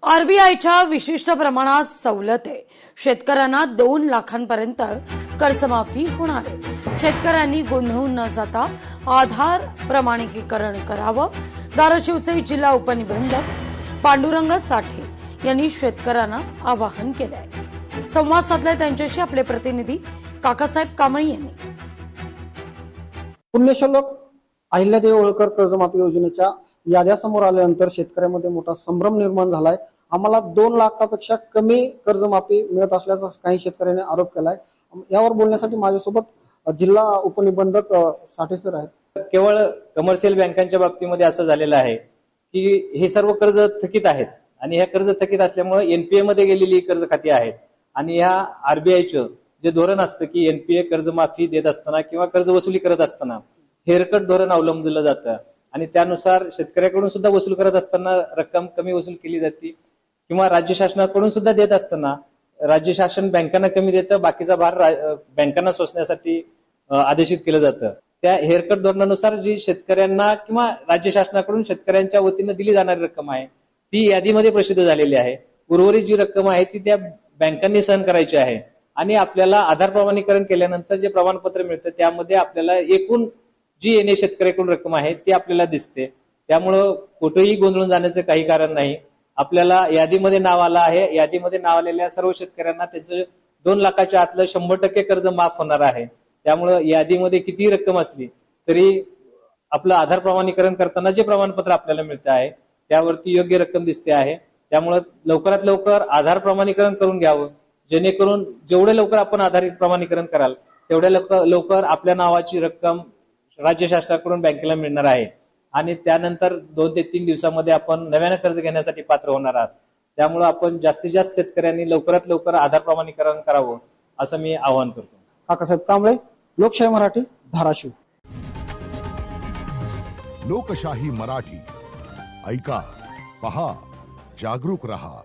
आरबीआयच्या विशिष्ट प्रमाणात सवलत आहे। शेतकऱ्यांना 2 लाखांपर्यंत कर्जमाफी होणार आहे। शेतकऱ्यांनी गोंधळून न जाता आधार प्रमाणिकीकरण करावं, धाराशिवचे जिल्हा उपनिबंधक पांडुरंग साठे यांनी शेतकऱ्यांना आवाहन केलं आहे। संवाद साधलाय त्यांच्याशी आपले प्रतिनिधी काकासाहेब कांबळे यांनी। पुण्यश्लोक अहिल्यादेवी होळकर कर्जमाफी योजनेच्या याद्या समोर आल्यानंतर शेतकऱ्यांमध्ये मोठा संभ्रम निर्माण झालाय। आम्हाला 2 लाखापेक्षा कमी कर्जमाफी मिळत असल्याचा काही शेतकऱ्यांनी आरोप केलाय। यावर बोलण्यासाठी माझ्यासोबत जिल्हा उपनिबंधक साठे सर आहेत। केवळ कमर्शियल बँकांच्या बाबतीमध्ये असं झालेलं आहे की हे सर्व कर्ज थकीत आहेत आणि ह्या कर्ज थकीत असल्यामुळे एनपीए मध्ये गेलेली कर्ज खाती आहेत आणि ह्या आरबीआयचं जे धोरण असतं की एनपीए कर्जमाफी देत असताना किंवा कर्ज वसुली करत असताना हेरकट धोरण अवलंबलं जातं आणि त्यानुसार शेतकऱ्याकडून सुद्धा वसूल करत असताना रक्कम कमी वसूल केली जाते किंवा राज्य शासनाकडून सुद्धा देत असताना राज्य शासन बँकांना कमी देतं, बाकीचा भार बँकांना सोसण्यासाठी आदेशित केलं जातं। त्या हेरकट धोरणानुसार जी शेतकऱ्यांना किंवा राज्य शासनाकडून शेतकऱ्यांच्या वतीनं दिली जाणारी रक्कम आहे ती यादीमध्ये प्रसिद्ध झालेली आहे। उर्वरित जी रक्कम आहे ती त्या बँकांनी सहन करायची आहे आणि आपल्याला आधार प्रमाणीकरण केल्यानंतर जे प्रमाणपत्र मिळतं त्यामध्ये आपल्याला एकूण जी येणे शेतकऱ्याकडून रक्कम आहे ती आपल्याला दिसते। त्यामुळं कुठेही गोंधळून जाण्याचं काही कारण नाही। आपल्याला यादीमध्ये नाव आलं आहे, यादीमध्ये नाव आलेल्या सर्व शेतकऱ्यांना त्याचं 2 लाखाच्या आतलं 100% कर्ज माफ होणार आहे। त्यामुळं यादीमध्ये कितीही रक्कम असली तरी आपलं आधार प्रमाणीकरण करताना जे प्रमाणपत्र आपल्याला मिळतं आहे त्यावरती योग्य रक्कम दिसते आहे। त्यामुळं लवकरात लवकर आधार प्रमाणीकरण करून घ्यावं, जेणेकरून जेवढे लवकर आपण आधार प्रमाणीकरण कराल तेवढ्या लवकर आपल्या नावाची रक्कम राज्य शासनाकडून बँकेला मिळणार आहे आणि त्यानंतर 2 ते 3 दिवसामध्ये आपण नव्यानं कर्ज घेण्यासाठी पात्र होणार आहात। त्यामुळे आपण जास्तीत जास्त शेतकऱ्यांनी लवकरात लवकर आधार प्रमाणीकरण करावं असं मी आवाहन करतो। काकासाहेब कांबळे, लोकशाही मराठी, धाराशिव। लोकशाही मराठी ऐका, पहा, जागरूक रहा।